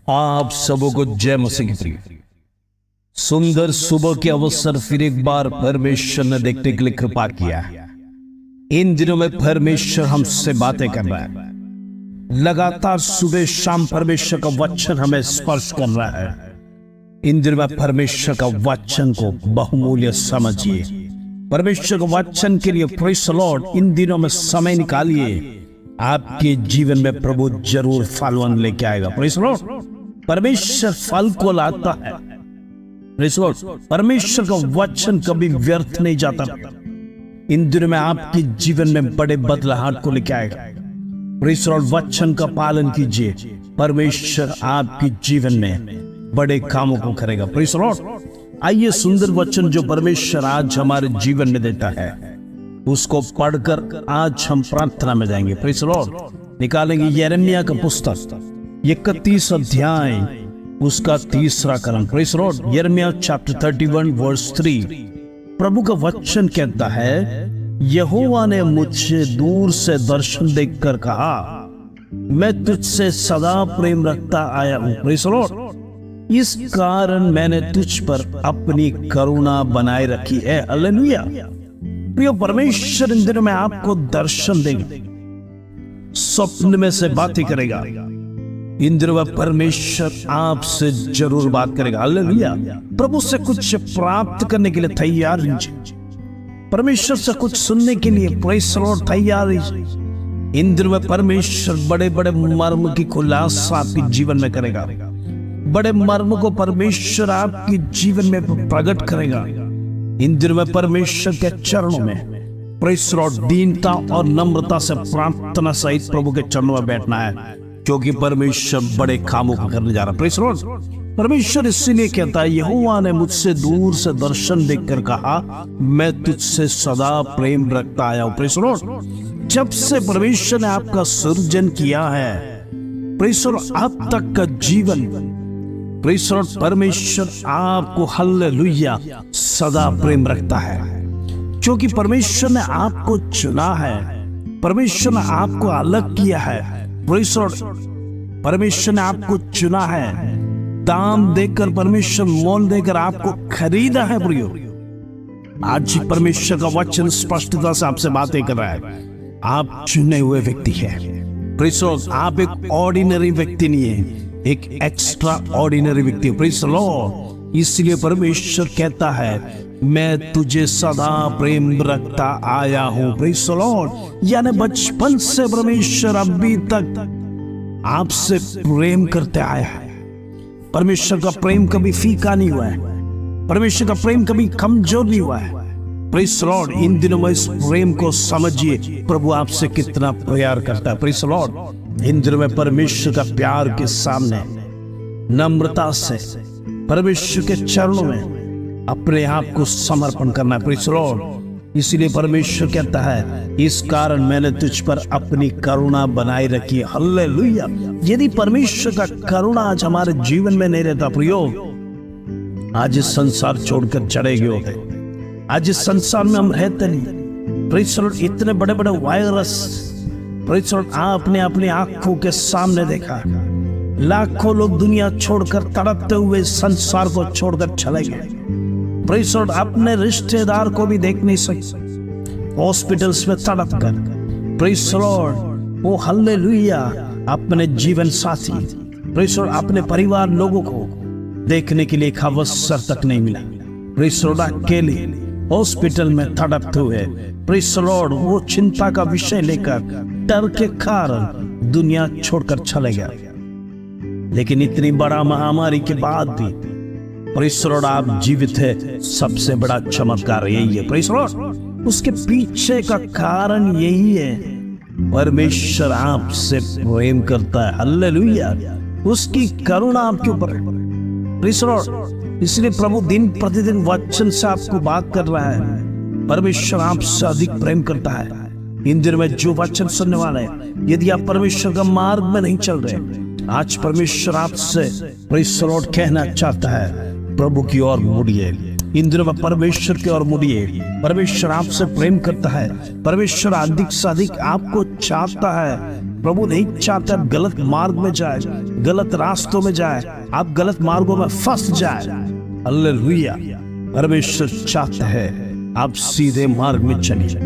आप सबों को जय मसीह की प्रिय। सुंदर सुबह के अवसर फिर एक बार परमेश्वर ने देखने के लिए कृपा किया। इन दिनों में परमेश्वर हमसे बातें कर रहा है। लगातार सुबह शाम परमेश्वर का वचन हमें स्पर्श कर रहा है। इन दिनों में परमेश्वर का वचन को बहुमूल्य समझिए। परमेश्वर के वचन के लिए प्रेज़ द लॉर्ड इन दिनों में समय निकालिए। आपके जीवन में प्रभु जरूर फलवान लेके आएगा। Praise the Lord. परमेश्वर फल को लाता है। Praise the Lord. परमेश्वर का वचन कभी व्यर्थ नहीं जाता। इन दिनों में आपके जीवन में बड़े बदलाव को लेके आएगा। Praise the Lord. वचन का पालन कीजिए। परमेश्वर आपके जीवन में बड़े कामों को करेगा। Praise the Lord. आइए सुंदर वचन जो परमेश्वर आज हमारे जीवन में देता है उसको पढ़कर आज हम प्रार्थना में जाएंगे। Praise the Lord. निकालेंगे यिर्मयाह का पुस्तक 31 अध्याय उसका 3रा कलम। Praise the Lord. यिर्मयाह चैप्टर 31 वर्स 3। प्रभु का वचन कहता है, यहोवा ने मुझसे दूर से दर्शन देखकर कहा, मैं तुझसे सदा प्रेम रखता आया हूं। Praise the Lord. इस कारण मैंने तुझ पर अपनी करुणा बनाए रखी है। हालेलुया। प्रिय परमेश्वर इन दिनों में आपको दर्शन देगा, स्वप्न में से बातें करेगा। इन दिनों में परमेश्वर आपसे जरूर बात करेगा। हालेलुया। प्रभु से कुछ प्राप्त करने के लिए तैयार रहिए। परमेश्वर से कुछ सुनने के लिए प्रेज़ द लॉर्ड तैयार रहिए। इन दिनों में परमेश्वर बड़े बड़े मर्म की खुलासा आपके जीवन में करेगा। बड़े मर्म को परमेश्वर आपके जीवन में प्रकट करेगा। इन दिनों में परमेश्वर के चरणों में प्रेज़ द लॉर्ड दीनता और नम्रता से प्रार्थना सहित प्रभु के चरणों में बैठना है, क्योंकि परमेश्वर बड़े कामों को करने जा रहा है। Praise the Lord. परमेश्वर इसीलिए कहता है, यहोवा ने मुझसे दूर से दर्शन देखकर कहा, मैं तुझसे सदा प्रेम रखता आया हूं। Praise the Lord. जब से परमेश्वर ने आपका सृजन किया है, प्रेज़ द लॉर्ड, अब तक का जीवन प्रेज़ द लॉर्ड, परमेश्वर आपको हालेलुया सदा प्रेम रखता है, क्योंकि परमेश्वर ने आपको चुना है। परमेश्वर ने आपको अलग किया है। Praise the Lord. परमेश्वर ने आपको चुना है, दाम देकर परमेश्वर मोल देकर आपको खरीदा है। प्रियो, आज परमेश्वर का वचन स्पष्टता से आपसे बातें कर रहा है। आप चुने हुए व्यक्ति हैं। Praise the Lord. आप एक ऑर्डिनरी व्यक्ति नहीं है, एक एक्स्ट्रा ऑर्डिनरी व्यक्ति। Praise the Lord. इसलिए परमेश्वर कहता है, मैं तुझे सदा प्रेम रखता आया हूं। Praise the Lord. यानी बचपन से परमेश्वर अभी तक आपसे प्रेम करते आया है। परमेश्वर का प्रेम कभी फीका नहीं हुआ है। परमेश्वर का प्रेम कभी कमजोर नहीं हुआ है। Praise the Lord. इन दिनों में इस प्रेम को समझिए, प्रभु आपसे कितना प्यार करता है। Praise the Lord. इन दिनों में परमेश्वर का प्यार के सामने नम्रता से परमेश्वर के चरणों में अपने आप को समर्पण करना है। Praise the Lord. इसलिए परमेश्वर कहता है, इस कारण मैंने तुझ पर अपनी करुणा बनाए रखी है। हालेलुया। यदि परमेश्वर का करुणा आज हमारे जीवन में नहीं रहता प्रियो, आज इस संसार छोड़कर चले गए होते। आज इस संसार में हम रहते नहीं। Praise the Lord. इतने बड़े बड़े वायरस प्रेज़ द लॉर्ड आपने अपनी आंखों के सामने देखा। लाखों लोग दुनिया छोड़कर तड़पते हुए संसार को छोड़कर चले गए। Praise the Lord. अपने रिश्तेदार को भी देख नहीं सकते, हॉस्पिटल्स में तड़प कर। Praise the Lord. Oh hallelujah. अपने जीवन साथी प्रेज़ द लॉर्ड, अपने परिवार लोगों को देखने के लिए एक अवसर तक नहीं मिला। Praise the Lord. अकेले हॉस्पिटल में तड़पते हुए प्रेज़ द लॉर्ड, वो चिंता का विषय लेकर डर के कारण दुनिया छोड़कर चले गया। लेकिन इतनी बड़ा महामारी के बाद भी प्रेज़ द लॉर्ड आप जीवित है, सबसे बड़ा चमत्कार यही है। Praise the Lord. उसके पीछे का कारण यही है, परमेश्वर आपसे प्रेम करता है। हालेलुया। उसकी करुणा आपके ऊपर है। Praise the Lord. इसलिए प्रभु दिन प्रतिदिन वचन से आपको बात कर रहा है। परमेश्वर आपसे अधिक प्रेम करता है। इन दिनों में जो वचन सुनने वाले हैं, यदि आप परमेश्वर का मार्ग में नहीं चल रहे, आज परमेश्वर आपसे प्रेज़ द लॉर्ड कहना चाहता है, प्रभु की ओर मुड़िए। इन दिनों में परमेश्वर की ओर मुड़िए। परमेश्वर आपसे प्रेम करता है। परमेश्वर अधिक से अधिक आपको चाहता है। प्रभु नहीं चाहते आप गलत मार्ग में जाए, गलत रास्तों में जाए, आप गलत मार्गों में फंस जाए। हालेलुया। परमेश्वर चाहता है आप सीधे मार्ग में चलिए।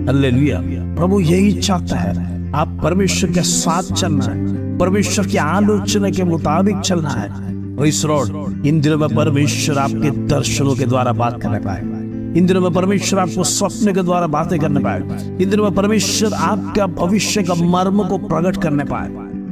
हालेलुया। प्रभु यही चाहता है आप परमेश्वर के साथ चलना है, परमेश्वर की आलोचना के मुताबिक चलना है। Praise the Lord. इन दिनों में परमेश्वर आपके दर्शनों के द्वारा बात करने पाए, इन दिनों में परमेश्वर आपको स्वप्न के द्वारा बातें करने पाए, इन दिनों में परमेश्वर आपका भविष्य का मर्म को प्रकट करने पाए।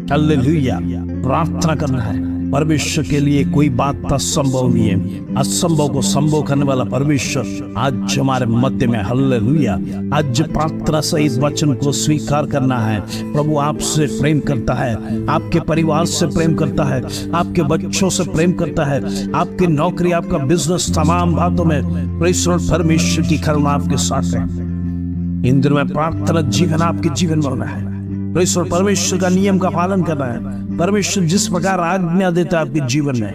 हालेलुया। प्रार्थना करना है। परमेश्वर के लिए कोई बात असंभव नहीं है। असंभव को संभव करने वाला परमेश्वर आज हमारे मध्य में। हालेलुया। आज प्रार्थना से इस वचन को स्वीकार करना है। प्रभु आपसे प्रेम करता है, आपके परिवार से प्रेम करता है, आपके बच्चों से प्रेम करता है, आपकी नौकरी, आपका बिजनेस, तमाम बातों में परमेश्वर की करुणा आपके साथ है। इन दिनों में प्रार्थना जीवन आपके जीवन में होना है। परमेश्वर का नियम का पालन करना है। परमेश्वर जिस प्रकार आज्ञा देता है आपके जीवन में,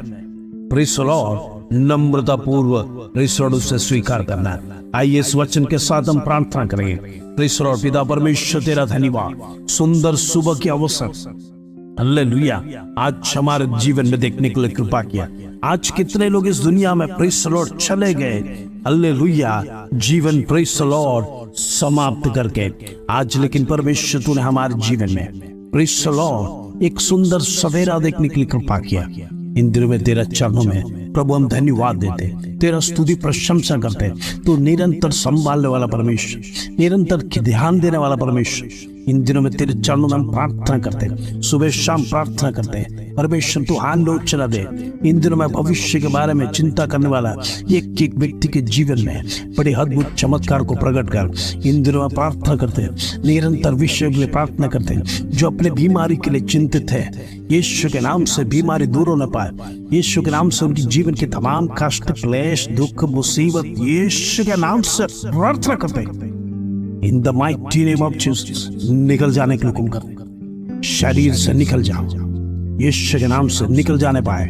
प्रेज़ द लॉर्ड, नम्रता पूर्वक उसे स्वीकार करना है। आइए इस वचन के साथ हम प्रार्थना करेंगे। Praise the Lord. पिता परमेश्वर तेरा धन्यवाद, सुंदर सुबह के अवसर, हालेलुया, आज हमारे जीवन में देखने के लिए कृपा किया। आज कितने लोग इस दुनिया में प्रेज़ द लॉर्ड चले गए, हालेलुया, जीवन प्रेज़ द लॉर्ड समाप्त करके, आज लेकिन परमेश्वर तूने हमारे जीवन में प्रेज़ द लॉर्ड एक सुंदर सवेरा देखने के लिए कृपा किया। इन दिनों में तेरा चरणों में प्रभु हम धन्यवाद देते, तेरा स्तुति प्रशंसा करते। तू निरंतर संभालने वाला परमेश्वर, निरंतर ध्यान देने वाला परमेश्वर। इन दिनों में तेरे चरणों में हम प्रार्थना करते, सुबह शाम प्रार्थना करते। परमेश्वर तू आलोचना दे। इन दिनों में भविष्य के बारे में चिंता करने वाला एक एक व्यक्ति के जीवन में बड़े अद्भुत चमत्कार को प्रकट कर। इन दिनों में प्रार्थना करते, निरंतर विषय के लिए प्रार्थना करते। जो अपने बीमारी के लिए चिंतित है, यीशु के नाम से बीमारी दूर होने पाए। यीशु के नाम से उनकी जीवन के तमाम कष्ट, क्लेश, दुख, मुसीबत यीशु के नाम से प्रार्थना करते। इन the mighty name of Jesus निकल जाने के हुक्म कर। शरीर से निकल जाओ, यीशु के नाम से निकल जाने पाए,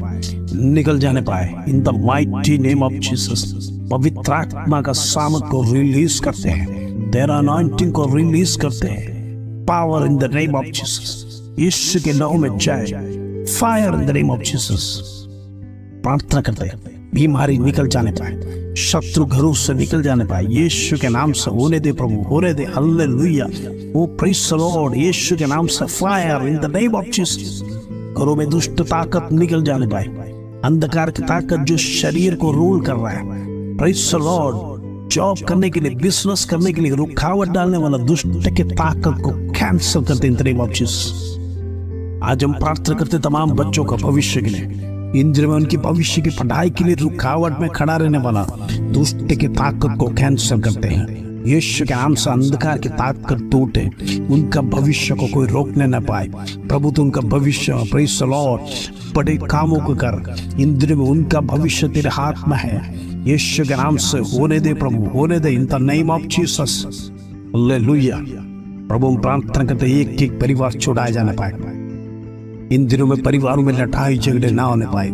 निकल जाने पाए। इन the mighty name of Jesus पवित्र आत्मा का सामर्थ को रिलीज करते हैं, तेरा अनॉइंटिंग को रिलीज करते हैं। Power in the name of Jesus, यीशु के नाम में जय। Fire in the name of Jesus. प्रार्थना करते हैं बीमारी निकल जाने पाए, शत्रु घरों से निकल जाने पाए। यीशु के नाम से होने दे प्रभु, होने दे। Hallelujah. Oh praise the Lord. यीशु के नाम से fire in the name of Jesus. घरों में दुष्ट ताकत निकल जाने पाए, अंधकार की ताकत जो शरीर को रूल कर रहा है, प्रेज़ द लॉर्ड, जॉब करने के लिए, बिजनेस करने के लिए रुकावट डालने वाला दुष्ट की ताकत को कैंसिल करते इन द नेम ऑफ जीसस। आज हम प्रार्थना करते तमाम बच्चों का भविष्य के लिए, इन दिनों में उनकी भविष्य की पढ़ाई के लिए रुकावट में खड़ा रहने वाला दुष्ट की ताकत को कैंसिल करते हैं। यीशु के नाम से अंधकार की ताकत टूटे, उनका भविष्य को कोई रोकने न पाए। प्रभु तो उनका भविष्य, प्रेज़ द लॉर्ड, बड़े कामों को कर। इन दिनों में उनका भविष्य तेरे हाथ में है। यीशु के नाम से होने दे प्रभु, होने दे in the name of Jesus. Hallelujah. प्रभु हम प्रार्थना करते एक एक परिवार छुड़ाए जाने पाए। इन दिनों में परिवारों में लड़ाई झगड़े ना होने पाए।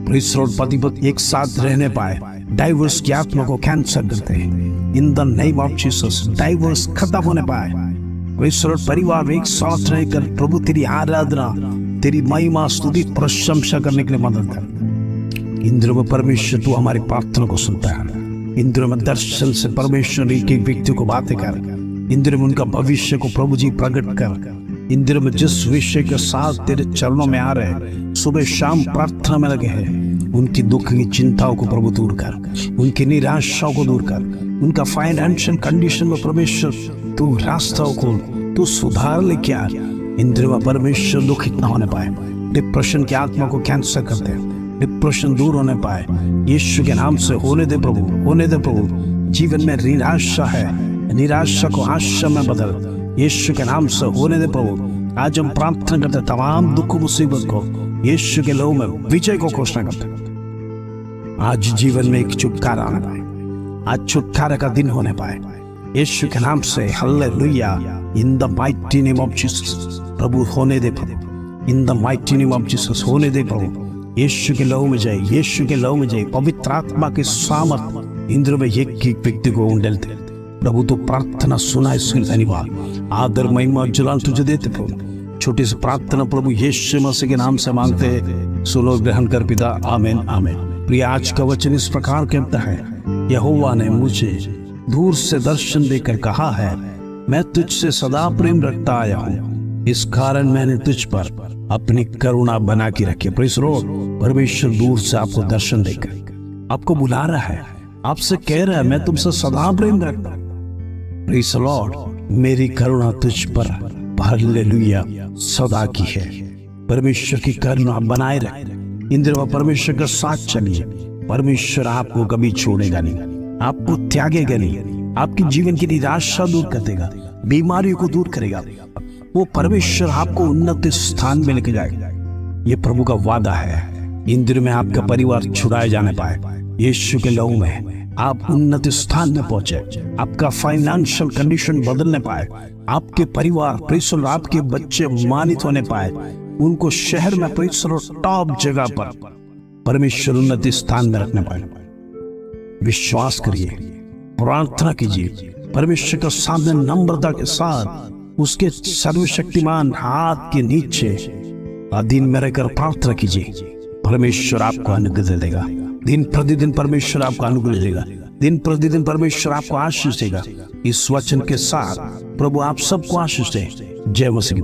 प्रेज़ द लॉर्ड, पति पत्नी एक साथ रहने पाए। डाइवोर्स की आत्मा को कैंसिल करते हैं इन the name of Jesus. Divorce खत्म होने पाए। प्रेज़ द लॉर्ड, परिवार में एक साथ रहकर प्रभु तेरी आराधना, तेरी महिमा, स्तुति, प्रशंसा करने के लिए मदद कर। इन दिनों में परमेश्वर तू हमारी प्रार्थना को सुनता है। इन दिनों में दर्शन से परमेश्वर एक एक व्यक्ति को बातें कर। इन दिनों में उनका भविष्य को प्रभु जी प्रकट कर। इन दिनों में जिस विषय के साथ तेरे चरणों में आ रहे, सुबह शाम प्रार्थना में लगे हैं, उनकी दुख की चिंताओं को प्रभु दूर कर, उनकी निराशाओं को दूर कर। उनका फाइनेंशियल कंडीशन में परमेश्वर तू रास्ता खोल, तू सुधार लेके आ। इन दिनों में परमेश्वर दुखित ना होने पाए। डिप्रेशन की आत्मा को कैंसिल करते हैं, डिप्रेशन दूर होने पाए। यीशु के नाम से होने दे प्रभु, होने दे प्रभु। जीवन में निराशा है, निराशा को आशा में बदल। यीशु के नाम से होने दे प्रभु। आज हम प्रार्थना करते तमाम दुख मुसीबत को यीशु के लहू में विजय को घोषणा करते। आज जीवन में एक छुटकारा आने पाए, आज छुटकारा का दिन होने पाए यीशु के नाम से। Hallelujah. In the mighty name of Jesus प्रभु होने दे प्रभु। In the mighty name of Jesus होने दे प्रभु। यीशु के लहू में जाए, यीशु के लहू में जाए। पवित्र आत्मा के सामर्थ इन दिनों में एक एक व्यक्ति को उंडेलते। प्रभु तो प्रार्थना सुना, इसके लिए धन्यवाद। आदर महिमा और जलाल तुझे देते प्रभु। छोटी सी प्रार्थना प्रभु यीशु मसीह के नाम से मांगते हैं, सुनो ग्रहण कर पिता, आमीन आमीन। प्रिय, आज का वचन इस प्रकार कहता है, यहोवा ने मुझे दूर से दर्शन देकर कहा है, मैं तुझसे सदा प्रेम रखता आया हूँ, इस कारण मैंने तुझ पर अपनी करुणा बना के रखी। प्रेज़ लॉर्ड, परमेश्वर दूर से आपको दर्शन देकर आपको बुला रहा है, आपसे कह रहा है, मैं तुमसे सदा प्रेम रखता हूँ। प्रेज़ लॉर्ड, मेरी करुणा तुझ पर हालेलुया सदा की है। परमेश्वर की करुणा बनाए रख, इन दिनों परमेश्वर के साथ चलिए। परमेश्वर आपको कभी छोड़ेगा नहीं, आपको त्यागेगा नहीं, आपके जीवन की निराशा दूर कर देगा, बीमारियों को दूर करेगा। वो परमेश्वर आपको उन्नत स्थान में लेके जाएगा, ये प्रभु का वादा है। इन दिनों में आपका परिवार छुड़ाए जाने पाए, यीशु के लहू में आप उन्नत स्थान में पहुंचे, आपका फाइनेंशियल कंडीशन बदलने पाए, आपके परिवार प्रेषण, आपके बच्चे मानित होने पाए, उनको शहर में प्रेषण टॉप जगह पर परमेश्वर उन्नत स्थान में रखने पाए। विश्वास करिए, प्रार्थना कीजिए, परमेश्वर के सामने नम्रता के साथ उसके सर्वशक्तिमान हाथ के नीचे अधीन में रहकर प्रार्थना कीजिए। परमेश्वर आपको अनुग्रह देगा, दिन प्रतिदिन परमेश्वर आपको अनुग्रह देगा, दिन प्रतिदिन परमेश्वर आपको आशीष देगा। इस वचन के साथ प्रभु आप सबको आशीष दे। जय मसीह।